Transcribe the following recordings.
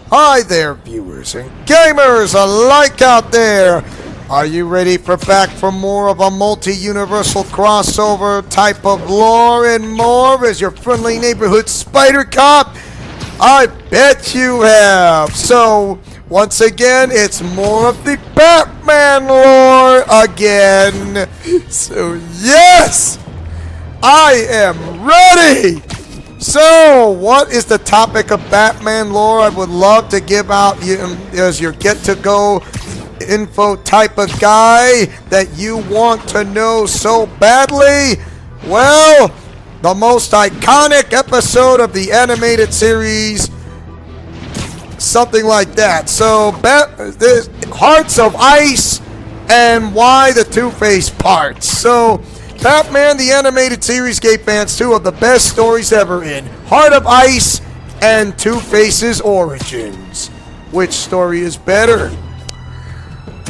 Hi there, viewers and gamers alike out there. Are you ready for more of a multi-universal crossover type of lore and more as your friendly neighborhood spider cop? I bet you have. So, once again, it's more of the Batman lore again. So, yes, I am ready. So, what is the topic of Batman lore? I would love to give out you as your get-to-go info type of guy that you want to know so badly. Well, the most iconic episode of the animated series, something like that. So, Hearts of Ice and why the Two-Face parts. So, Batman the Animated Series gave fans two of the best stories ever in Heart of Ice and Two-Face's Origins. Which story is better?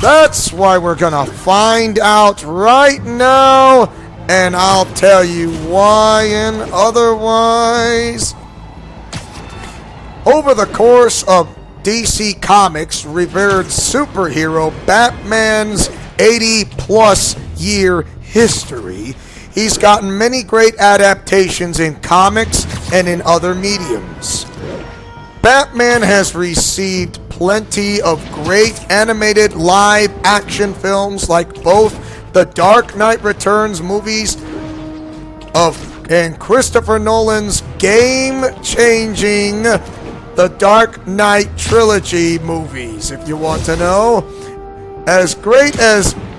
That's why we're gonna find out right now, and I'll tell you why and otherwise. Over the course of DC Comics' revered superhero Batman's 80-plus year history, he's gotten many great adaptations in comics and in other mediums. Batman has received plenty of great animated live action films like both the Dark Knight Returns movies and Christopher Nolan's game-changing The Dark Knight trilogy movies, if you want to know.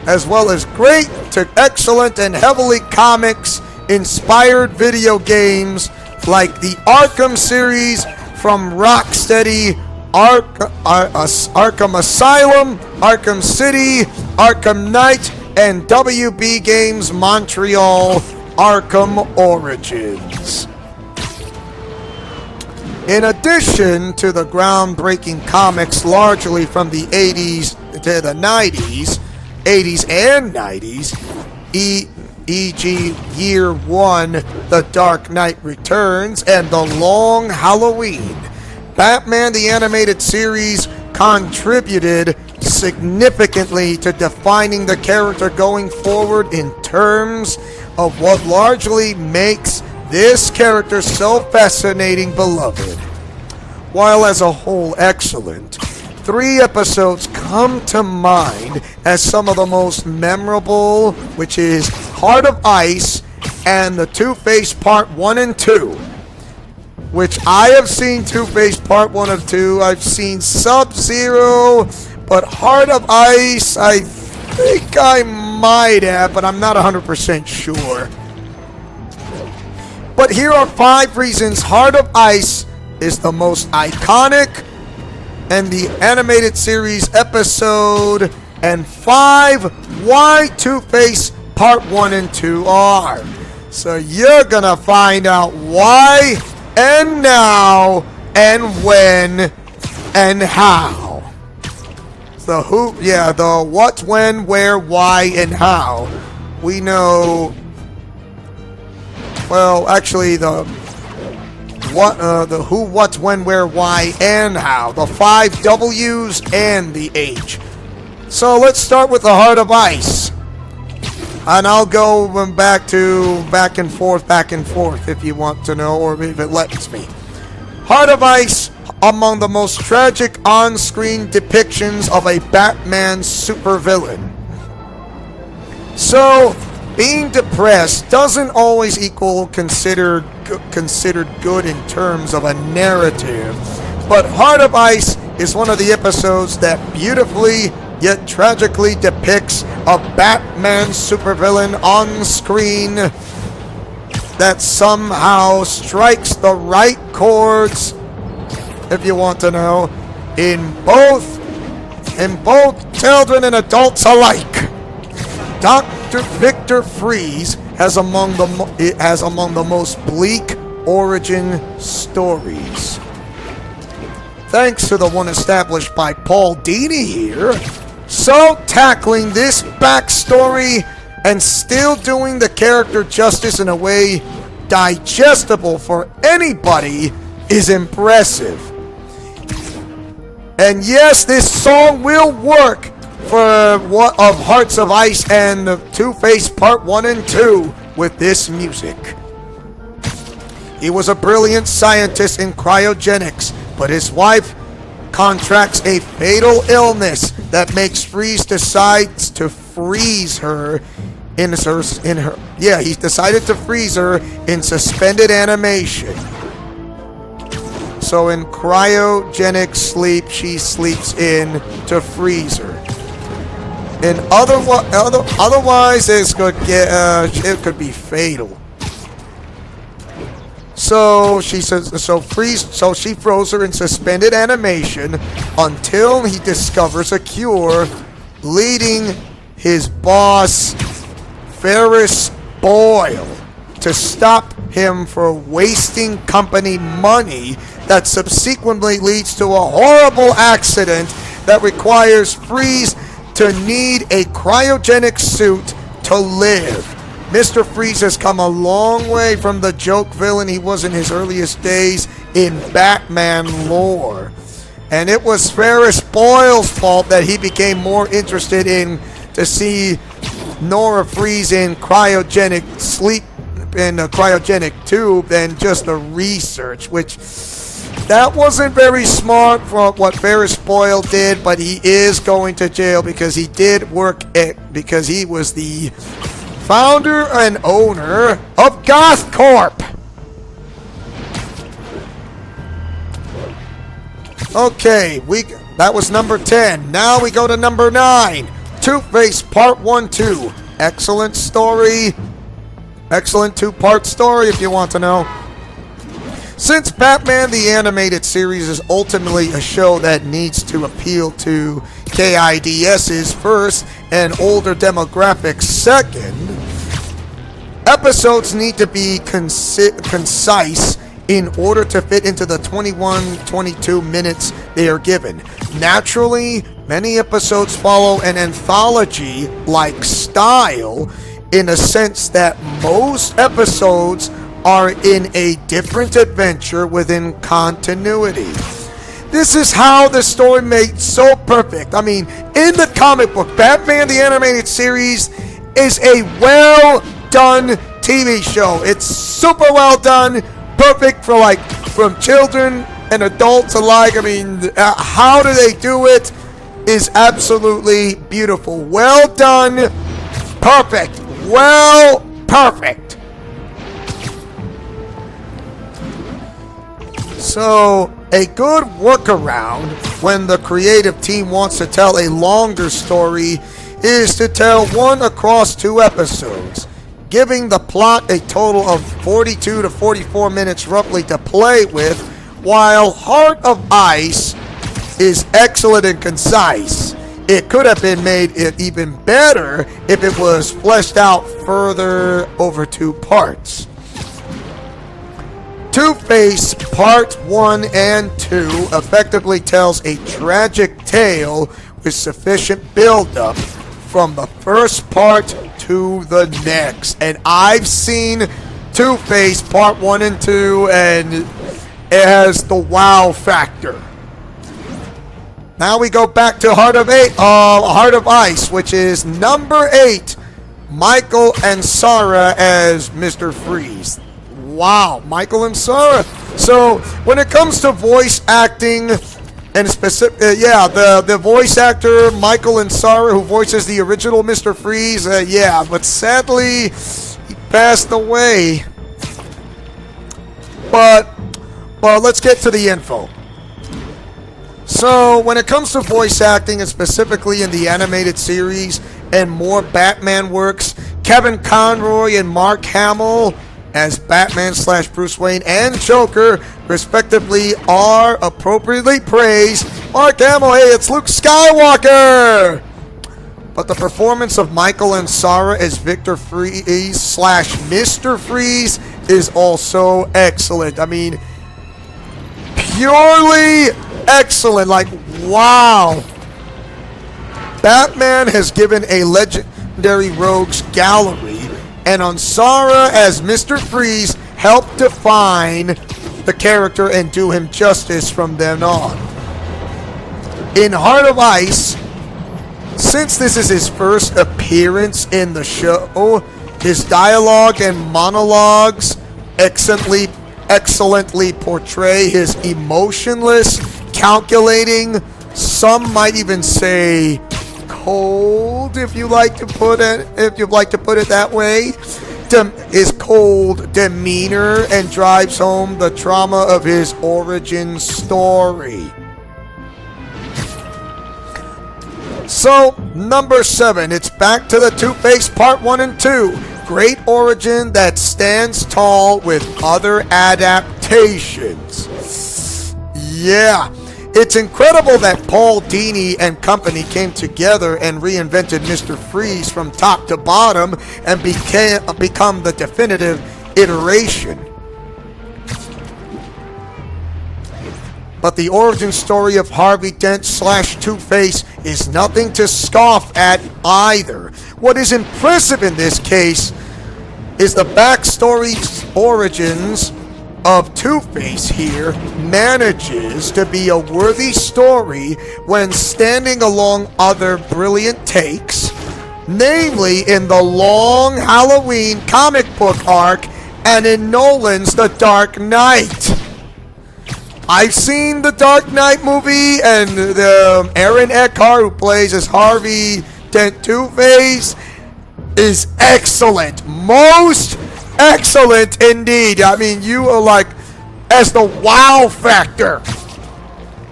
As well as great to excellent and heavily comics-inspired video games like the Arkham series from Rocksteady, Arkham Asylum, Arkham City, Arkham Knight, and WB Games Montreal Arkham Origins. In addition to the groundbreaking comics largely from the 80s to the 90s, 80s and 90s, e.g. Year 1, The Dark Knight Returns, and The Long Halloween, Batman the Animated Series contributed significantly to defining the character going forward in terms of what largely makes this character so fascinating, beloved. While as a whole excellent, 3 episodes come to mind as some of the most memorable, which is Heart of Ice and the Two-Face Part 1 and 2, which I have seen Two-Face Part 1 and 2. I've seen Sub-Zero, but Heart of Ice, I think I might have, but I'm not 100% sure. But here are 5 reasons Heart of Ice is the most iconic and the animated series episode, and 5 why Two-Face Part 1 and 2 are. So you're gonna find out why, and now, and when, and how. The what, when, where, why, and how. We know, well, actually the who, what, when, where, why, and how. The 5 W's and the H. So let's start with the Heart of Ice. And I'll go back and forth if you want to know, or if it lets me. Heart of Ice, among the most tragic on-screen depictions of a Batman supervillain. So, being depressed doesn't always equal considered good in terms of a narrative, but Heart of Ice is one of the episodes that beautifully yet tragically depicts a Batman supervillain on screen that somehow strikes the right chords, if you want to know, in both children and adults alike. Dr. Victor Freeze has among the most bleak origin stories. Thanks to the one established by Paul Dini here. So, tackling this backstory and still doing the character justice in a way digestible for anybody is impressive. And yes, this song will work for what of Hearts of Ice and Two-Face Part 1 and 2 with this music. He was a brilliant scientist in cryogenics, but his wife contracts a fatal illness that makes Freeze decides to freeze her he decided to freeze her in suspended animation. So in cryogenic sleep, she sleeps in to freeze her. And otherwise, it could be fatal. So she froze her in suspended animation until he discovers a cure, leading his boss Ferris Boyle to stop him for wasting company money that subsequently leads to a horrible accident that requires Freeze to need a cryogenic suit to live. Mr. Freeze has come a long way from the joke villain he was in his earliest days in Batman lore. And it was Ferris Boyle's fault that he became more interested in to see Nora Freeze in cryogenic sleep in a cryogenic tube than just the research, which that wasn't very smart for what Ferris Boyle did, but he is going to jail because he did work because he was the founder and owner of Goth Corp. Okay, that was number 10. Now we go to number 9. Two-Face Part 1-2. Excellent story. Excellent 2-part story if you want to know. Since Batman the Animated Series is ultimately a show that needs to appeal to KIDS's first and older demographics second, episodes need to be concise in order to fit into the 21-22 minutes they are given. Naturally, many episodes follow an anthology-like style in a sense that most episodes are in a different adventure within continuity. This is how the story made so perfect. I mean, in the comic book, Batman the Animated Series is a well-done TV show. It's super well done, perfect for from children and adults alike. I mean, how do they do it is absolutely beautiful. Well done, perfect. Perfect. So, a good workaround when the creative team wants to tell a longer story is to tell one across 2 episodes, giving the plot a total of 42 to 44 minutes roughly to play with, while Heart of Ice is excellent and concise. It could have been made even better if it was fleshed out further over 2 parts. Two-Face Part 1 and 2 effectively tells a tragic tale with sufficient build-up from the first part to the next. And I've seen Two-Face Part 1 and 2, and it has the wow factor. Now we go back to Heart of Ice, which is number 8, Michael Ansara as Mr. Freeze. Wow, Michael Ansara. So when it comes to voice acting, and the voice actor Michael Ansara, who voices the original Mr. Freeze, but sadly he passed away. But let's get to the info. So, when it comes to voice acting, and specifically in the animated series and more Batman works, Kevin Conroy and Mark Hamill as Batman/Bruce Wayne and Joker, respectively, are appropriately praised. Mark Hamill, hey, it's Luke Skywalker! But the performance of Michael Ansara as Victor Freeze/Mr. Freeze is also excellent. I mean, purely excellent. Wow. Batman has given a legendary rogues gallery, and Ansara as Mr. Freeze helped define the character and do him justice from then on. In Heart of Ice, since this is his first appearance in the show, his dialogue and monologues excellently portray his emotionless, calculating, some might even say cold, if you'd like to put it that way, his cold demeanor, and drives home the trauma of his origin story. So, number 7, it's back to the Two-Face Part 1 and 2. Great origin that stands tall with other adaptations. Yeah, it's incredible that Paul Dini and company came together and reinvented Mr. Freeze from top to bottom and become the definitive iteration. But the origin story of Harvey Dent / Two-Face is nothing to scoff at either. What is impressive in this case is the backstory origins of Two-Face here manages to be a worthy story when standing along other brilliant takes, namely in the Long Halloween comic book arc and in Nolan's The Dark Knight. I've seen the Dark Knight movie, and the Aaron Eckhart, who plays as Harvey Dent Two-Face, is excellent. Most excellent indeed. I mean, you are like, as the wow factor.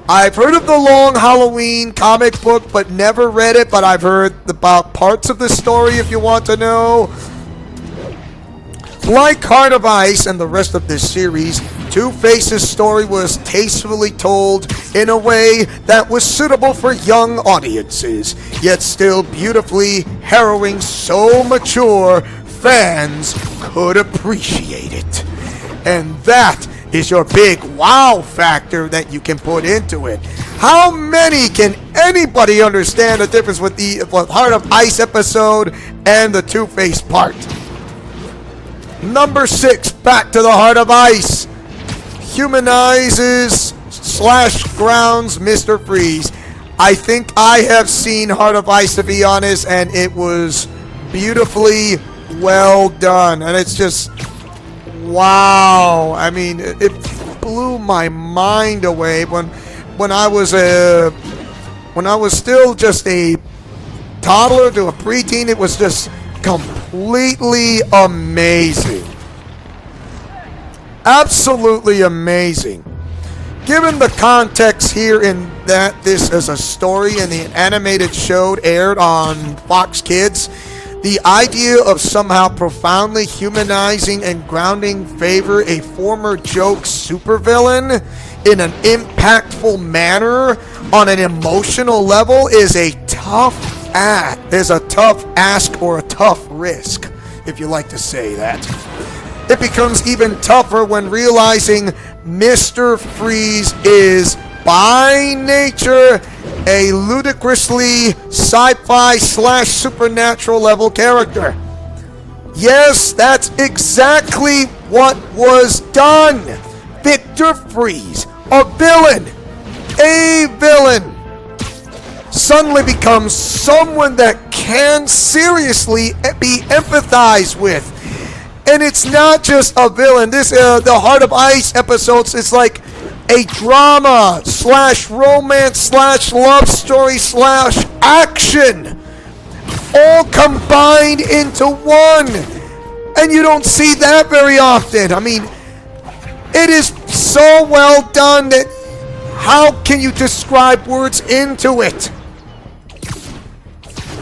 I've heard of the Long Halloween comic book, but never read it, but I've heard about parts of the story if you want to know. Like Heart of Ice and the rest of this series, Two-Face's story was tastefully told in a way that was suitable for young audiences, yet still beautifully harrowing, so mature fans could appreciate it. And that is your big wow factor that you can put into it. How many can anybody understand the difference with the Heart of Ice episode and the Two-Face part? Number 6, back to the Heart of Ice. Humanizes / grounds Mr. Freeze. I think I have seen Heart of Ice, to be honest, and it was beautifully well done. And it's just, wow. I mean, it blew my mind away when I was still just a toddler to a preteen. It was just completely amazing. Absolutely amazing. Given the context here in that this is a story and the animated show aired on Fox Kids, the idea of somehow profoundly humanizing and grounding favor a former joke supervillain in an impactful manner on an emotional level is a tough ask or a tough risk, if you like to say that. It becomes even tougher when realizing Mr. Freeze is, by nature, a ludicrously sci-fi / supernatural level character. Yes, that's exactly what was done. Victor Freeze, a villain, suddenly becomes someone that can seriously be empathized with. And it's not just a villain. This, the Heart of Ice episodes, it's like a drama / romance / love story / action, all combined into one. And you don't see that very often. I mean, it is so well done that how can you describe words into it?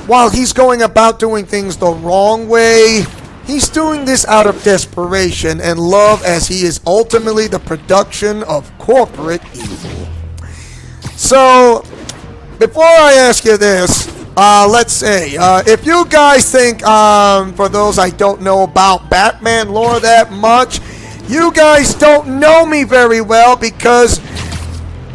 While he's going about doing things the wrong way, he's doing this out of desperation and love, as he is ultimately the production of corporate evil. So, before I ask you this, let's say, if you guys think, for those I don't know about Batman lore that much, you guys don't know me very well because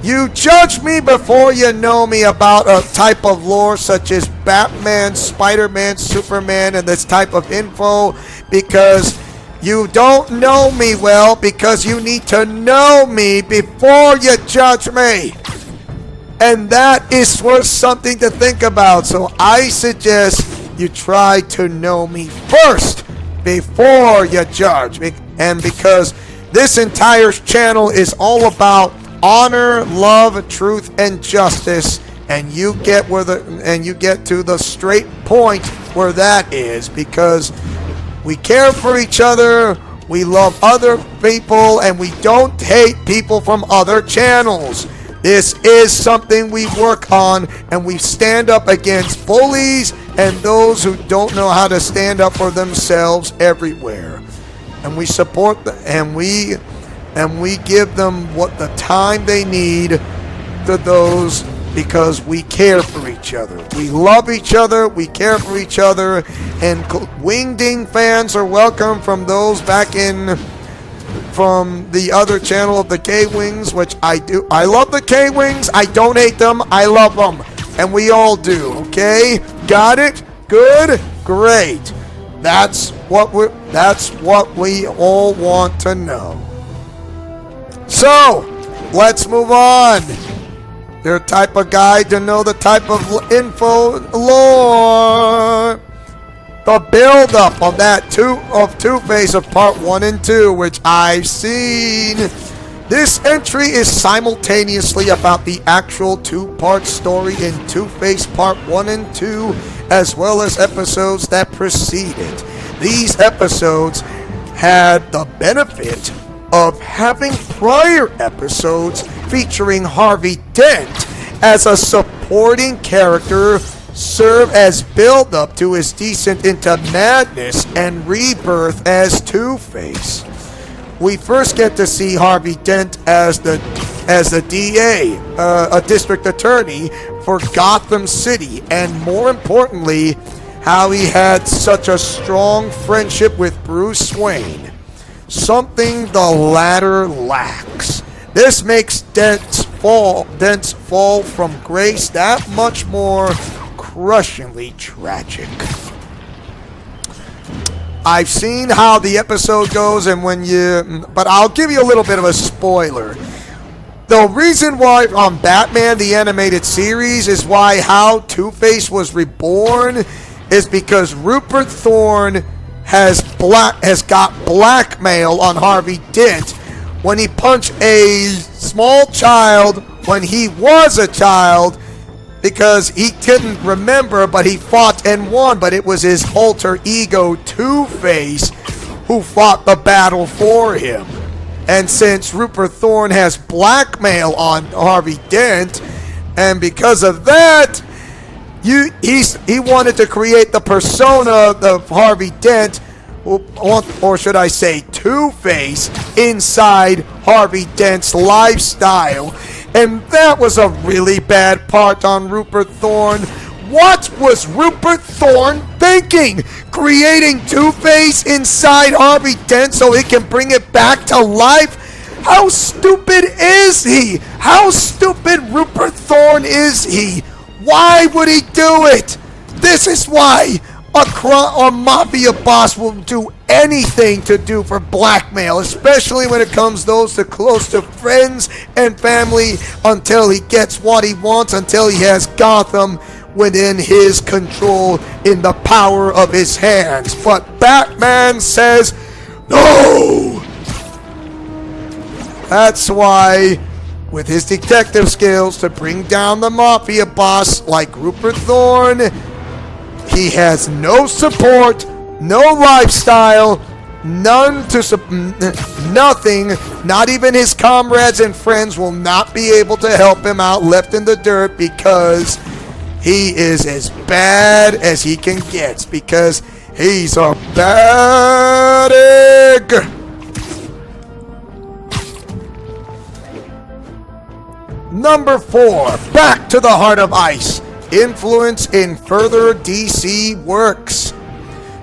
you judge me before you know me about a type of lore such as Batman, Spider-Man, Superman, and this type of info, because you don't know me well, because you need to know me before you judge me. And that is worth something to think about. So I suggest you try to know me first before you judge. And because this entire channel is all about honor, love, truth, and justice, and you get to the straight point where that is, because we care for each other, we love other people, and we don't hate people from other channels. This is something we work on, and we stand up against bullies and those who don't know how to stand up for themselves everywhere. And we support them, and we give them what the time they need to those, because we care for each other. We love each other, we care for each other, and Wingding fans are welcome from those back in from the other channel of the K-Wings, which I do. I love the K-Wings. I don't hate them. I love them. And we all do, okay? Got it? Good? Great. That's what we all want to know. So, let's move on. Your type of guide to know the type of info lore. The build-up of that Two-Face of Part 1 and 2, which I've seen. This entry is simultaneously about the actual two-part story in Two-Face Part 1 and 2, as well as episodes that preceded. These episodes had the benefit of having prior episodes featuring Harvey Dent as a supporting character serve as build-up to his descent into madness and rebirth as Two-Face. We first get to see Harvey Dent as the DA, a district attorney for Gotham City, and more importantly, how he had such a strong friendship with Bruce Wayne, something the latter lacks. This makes Dent's fall from grace that much more crushingly tragic. I've seen how the episode goes, and but I'll give you a little bit of a spoiler. The reason why on Batman the Animated Series is how Two-Face was reborn is because Rupert Thorne has got blackmail on Harvey Dent when he punched a small child when he was a child, because he couldn't remember, but he fought and won, but it was his alter ego Two-Face who fought the battle for him. And since Rupert Thorne has blackmail on Harvey Dent, and because of that, he wanted to create the persona of Harvey Dent, or should I say Two-Face, inside Harvey Dent's lifestyle. And that was a really bad part on Rupert Thorne. What was Rupert Thorne thinking? Creating Two-Face inside Harvey Dent so he can bring it back to life? How stupid is he? How stupid Rupert Thorne is he? Why would he do it? This is why a mafia boss will do anything to do for blackmail, especially when it comes those to close to friends and family, until he gets what he wants, until he has Gotham within his control in the power of his hands. But Batman says no! That's why, with his detective skills to bring down the mafia boss like Rupert Thorne, he has no support, no lifestyle, nothing. Not even his comrades and friends will not be able to help him out, left in the dirt, because he is as bad as he can get, because he's a bad egg. Number 4, back to the Heart of Ice. Influence in further DC works.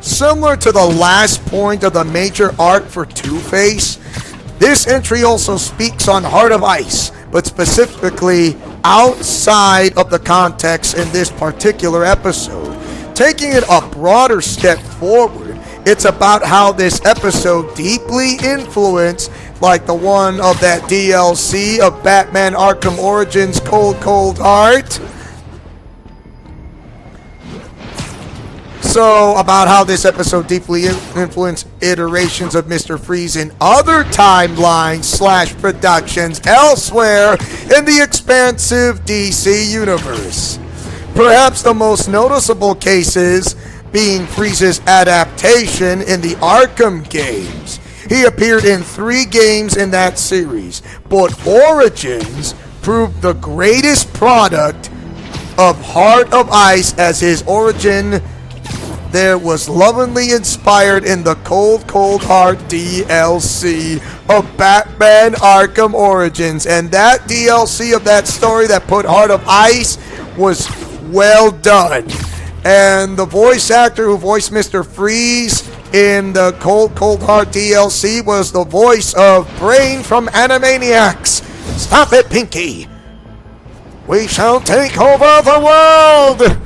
Similar to the last point of the major arc for Two-Face, this entry also speaks on Heart of Ice, but specifically outside of the context in this particular episode. Taking it a broader step forward, It's about how this episode deeply influenced, like the one of that DLC of Batman Arkham Origins Cold Cold Heart. So, about how this episode deeply influenced iterations of Mr. Freeze in other timelines / productions elsewhere in the expansive DC universe. Perhaps the most noticeable cases being Freeze's adaptation in the Arkham games. He appeared in 3 games in that series, but Origins proved the greatest product of Heart of Ice as his origin there was lovingly inspired in the Cold Cold Heart DLC of Batman Arkham Origins. And that DLC of that story that put Heart of Ice was well done. And the voice actor who voiced Mr. Freeze in the Cold Cold Heart DLC was the voice of Brain from Animaniacs. Stop it, Pinky! We shall take over the world!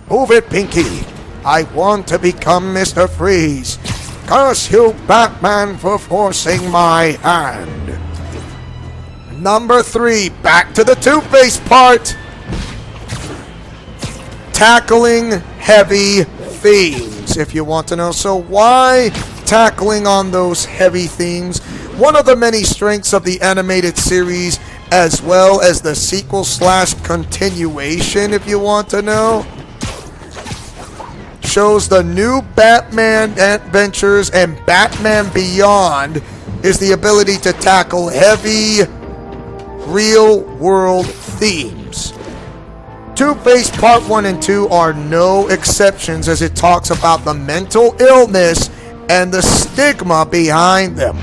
Move it, Pinky. I want to become Mr. Freeze. Curse you, Batman, for forcing my hand. Number 3, back to the Two-Face part. Tackling heavy themes, if you want to know. So why tackling on those heavy themes? One of the many strengths of the animated series, as well as the sequel / continuation, if you want to know, shows the new Batman Adventures and Batman Beyond is the ability to tackle heavy, real-world themes. Two-Face Part 1 and 2 are no exceptions, as it talks about the mental illness and the stigma behind them.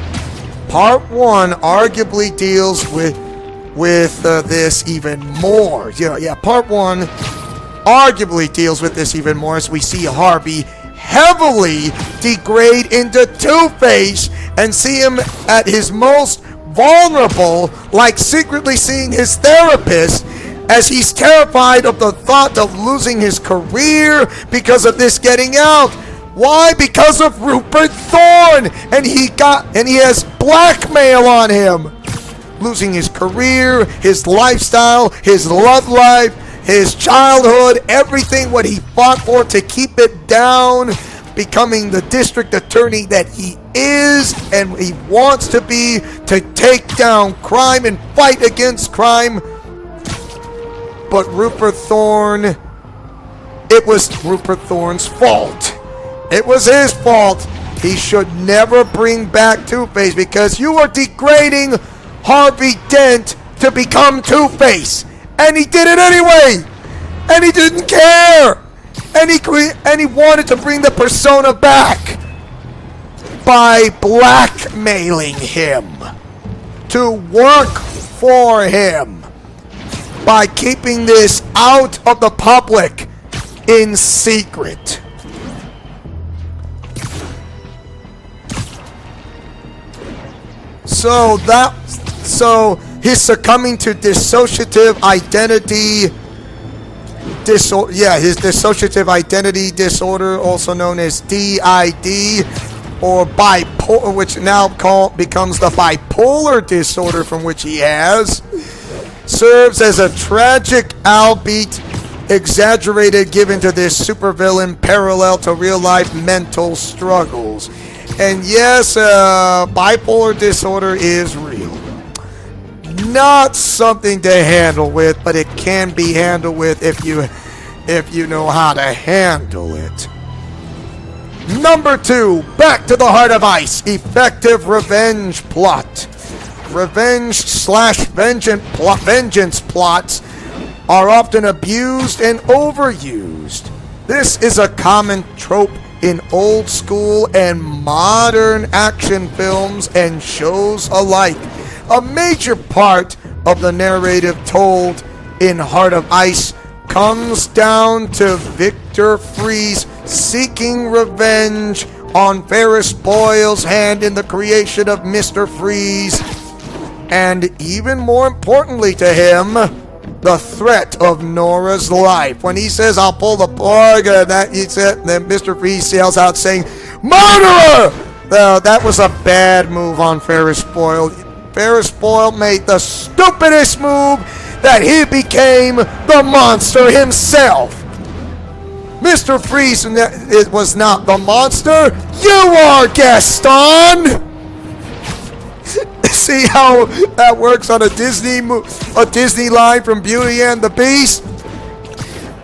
Part 1 arguably deals with this even more. Part 1 arguably deals with this even more, as we see Harvey heavily degrade into Two-Face and see him at his most vulnerable, like secretly seeing his therapist, as he's terrified of the thought of losing his career because of this getting out. Why? Because of Rupert Thorne, and he has blackmail on him. Losing his career, his lifestyle, his love life, his childhood, everything what he fought for to keep it down, becoming the district attorney that he is and he wants to be, to take down crime and fight against crime. But Rupert Thorne, it was Rupert Thorne's fault. It was his fault. He should never bring back Two-Face, because you are degrading Harvey Dent to become Two-Face. And he did it anyway! And he didn't care! And he wanted to bring the persona back by blackmailing him to work for him, by keeping this out of the public in secret. So his succumbing to dissociative identity disorder, his dissociative identity disorder, also known as DID, or bipolar, which now becomes the bipolar disorder from which he has, serves as a tragic, albeit exaggerated, given to this supervillain parallel to real-life mental struggles. And yes, bipolar disorder is real. Not something to handle with, but it can be handled with if you know how to handle it. Number 2, back to the Heart of Ice, effective revenge plot. Revenge / vengeance plots are often abused and overused. This is a common trope in old school and modern action films and shows alike. A major part of the narrative told in Heart of Ice comes down to Victor Freeze seeking revenge on Ferris Boyle's hand in the creation of Mr. Freeze, and even more importantly to him, the threat of Nora's life. When he says, I'll pull the plug, then Mr. Freeze sails out saying, murderer! That was a bad move on Ferris Boyle. Ferris Boyle made the stupidest move that he became the monster himself. Mr. Freeze it was not the monster. You are, Gaston! See how that works on a Disney line from Beauty and the Beast?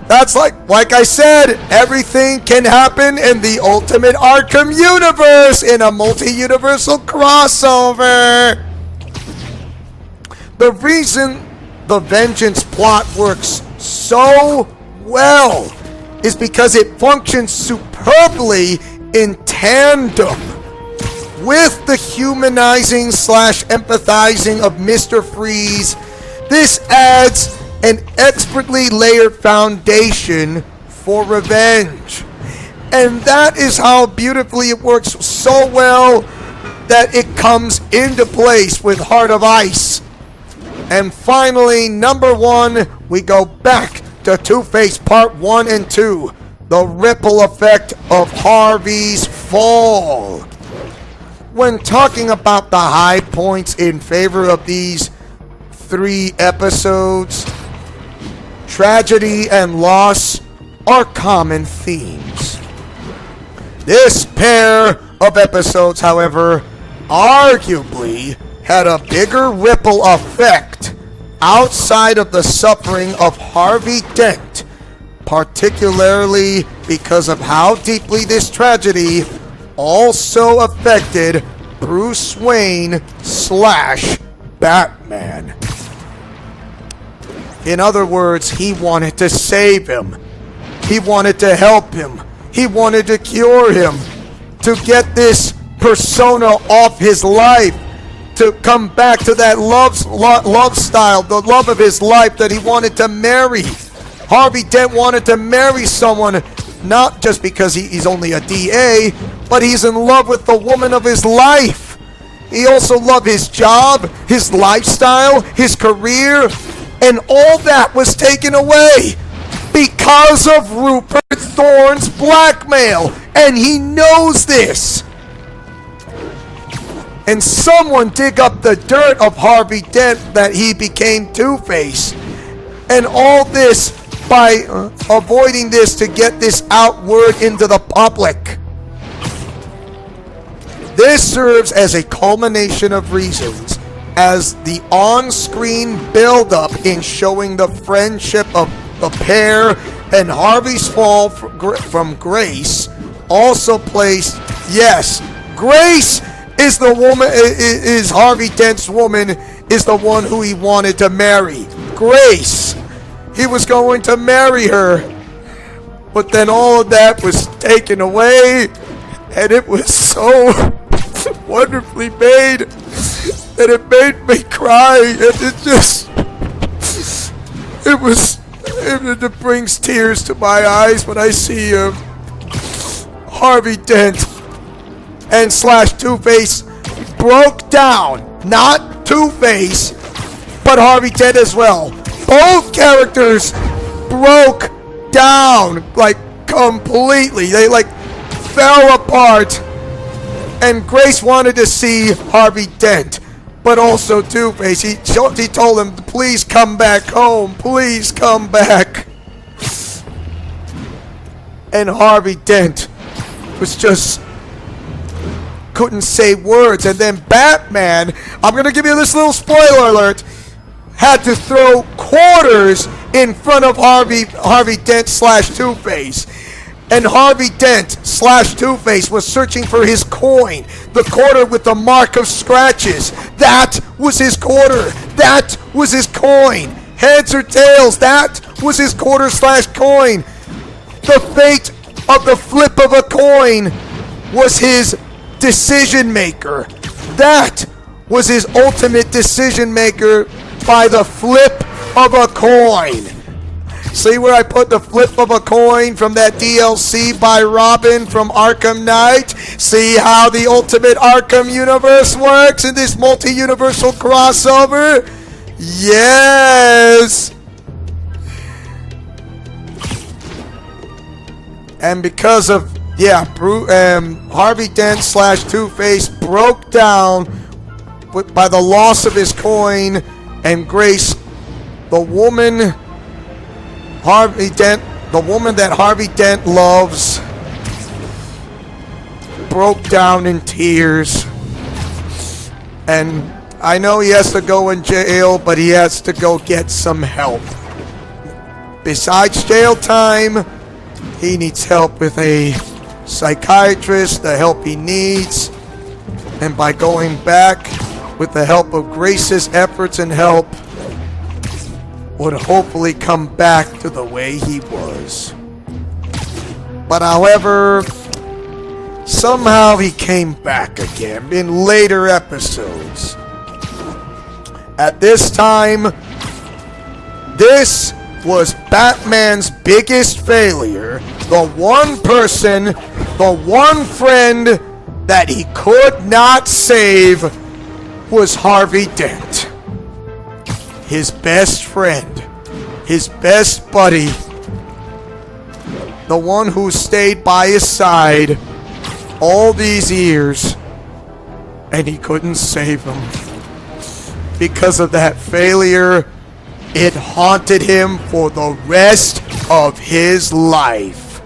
That's like I said, everything can happen in the Ultimate Arkham universe in a multi-universal crossover. The reason the Vengeance plot works so well is because it functions superbly in tandem with the humanizing / empathizing of Mr. Freeze. This adds an expertly layered foundation for revenge. And that is how beautifully it works so well that it comes into place with Heart of Ice. And finally, number 1, we go back to Two-Face Part 1 and 2. The ripple effect of Harvey's fall. When talking about the high points in favor of these 3 episodes, tragedy and loss are common themes. This pair of episodes, however, arguably had a bigger ripple effect outside of the suffering of Harvey Dent, particularly because of how deeply this tragedy also affected Bruce Wayne / Batman. In other words, he wanted to save him. He wanted to help him. He wanted to cure him. To get this persona off his life. To come back to that love style, the love of his life that he wanted to marry. Harvey Dent wanted to marry someone, not just because he's only a DA, but he's in love with the woman of his life. He also loved his job, his lifestyle, his career, and all that was taken away because of Rupert Thorne's blackmail, and he knows this. And someone dig up the dirt of Harvey Dent that he became Two-Face. And all this by avoiding this to get this outward into the public. This serves as a culmination of reasons as the on-screen build-up in showing the friendship of the pair and Harvey's fall from Grace also placed, yes, Grace is the woman, is Harvey Dent's woman, is the one who he wanted to marry. Grace. He was going to marry her. But then all of that was taken away, and it was so wonderfully made that it made me cry, and it brings tears to my eyes when I see Harvey Dent and / Two-Face broke down. Not Two-Face, but Harvey Dent as well. Both characters broke down, like, completely. They, like, fell apart. And Grace wanted to see Harvey Dent, but also Two-Face. He told him, please come back home. Please come back. And Harvey Dent was just couldn't say words. And then Batman, I'm going to give you this little spoiler alert, had to throw quarters in front of Harvey Dent / Two-Face. And Harvey Dent / Two-Face was searching for his coin. The quarter with the mark of scratches. That was his quarter. That was his coin. Heads or tails, that was his quarter / coin. The fate of the flip of a coin was his decision maker. That was his ultimate decision maker by the flip of a coin. See where I put the flip of a coin from that DLC by Robin from Arkham Knight? See how the Ultimate Arkham universe works in this multi-universal crossover? Yes! And because of, Harvey Dent slash Two-Face broke down by the loss of his coin, and Grace, the woman that Harvey Dent loves, broke down in tears. And I know he has to go in jail, but he has to go get some help. Besides jail time, he needs help with a psychiatrist, the help he needs. And by going back with the help of Grace's efforts and help, would hopefully come back to the way he was. But however, somehow he came back again in later episodes. At this time, this was Batman's biggest failure. The one person, the one friend that he could not save was Harvey Dent. His best friend, his best buddy, the one who stayed by his side all these years, and he couldn't save him. Because of that failure, it haunted him for the rest of his life.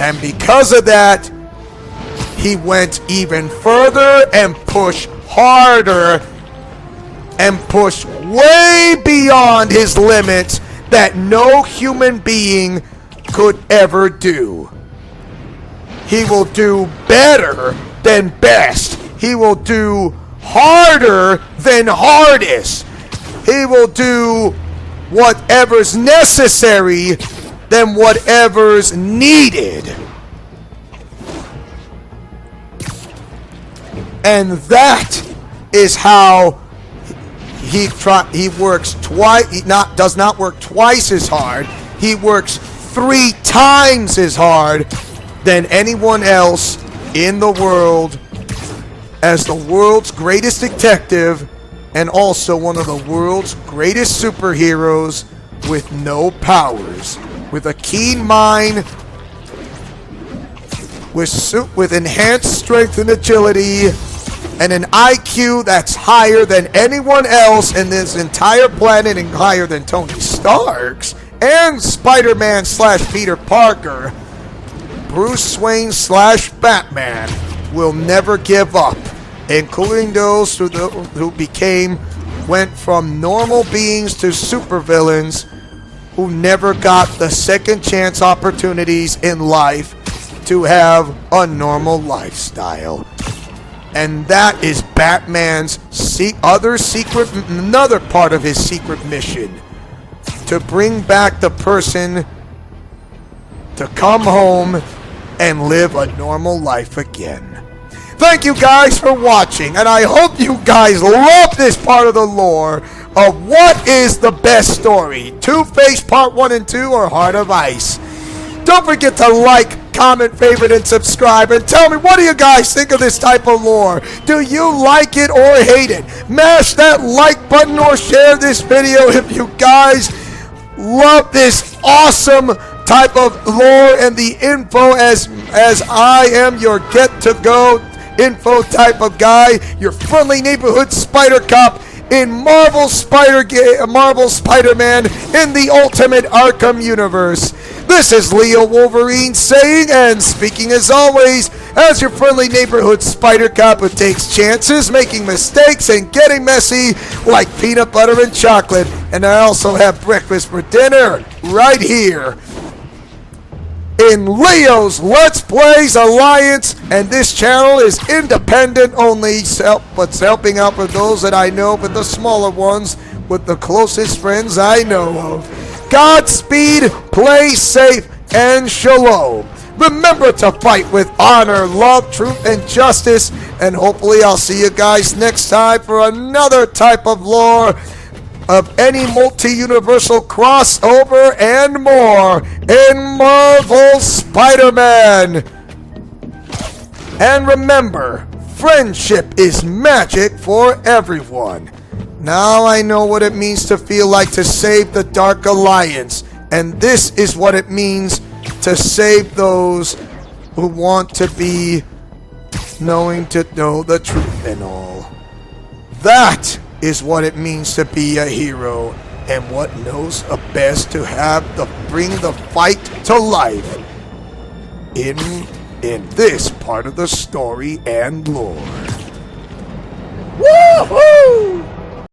And because of that, he went even further and pushed harder and pushed way beyond his limits that no human being could ever do. He will do better than best. He will do harder than hardest. He will do whatever's necessary than whatever's needed. And that is how he works twice. He does not work twice as hard. He works 3 times as hard than anyone else in the world, as the world's greatest detective and also one of the world's greatest superheroes with no powers, with a keen mind, with enhanced strength and agility, and an IQ that's higher than anyone else in this entire planet and higher than Tony Stark's and Spider-Man slash Peter Parker. Bruce Wayne slash Batman will never give up, including those who went from normal beings to supervillains who never got the second chance opportunities in life to have a normal lifestyle. And that is Batman's another part of his secret mission, to bring back the person to come home and live a normal life again. Thank you guys for watching, and I hope you guys love this part of the lore of what is the best story, Two-Face Part 1 and 2 or Heart of Ice. Don't forget to like, comment, favorite, and subscribe, and tell me, what do you guys think of this type of lore? Do you like it or hate it? Mash that like button or share this video if you guys love this awesome type of lore and the info, as I am your get-to-go info type of guy, your friendly neighborhood spider cop in Marvel Spider-Man in the Ultimate Arkham universe. This is Leo Wolverine saying and speaking as always as your friendly neighborhood spider cop who takes chances, making mistakes, and getting messy like peanut butter and chocolate. And I also have breakfast for dinner right here in Leo's Let's Plays Alliance, and this channel is independent only, but helping out for those that I know, but the smaller ones with the closest friends I know of. Godspeed, play safe, and shalom. Remember to fight with honor, love, truth, and justice, and hopefully I'll see you guys next time for another type of lore of any multi-universal crossover and more in Marvel Spider-Man. And remember, friendship is magic for everyone. Now I know what it means to feel like to save the Dark Alliance, and this is what it means to save those who want to be knowing to know the truth and all. That is what it means to be a hero, and what knows best to bring the fight to life in this part of the story and lore. Woohoo!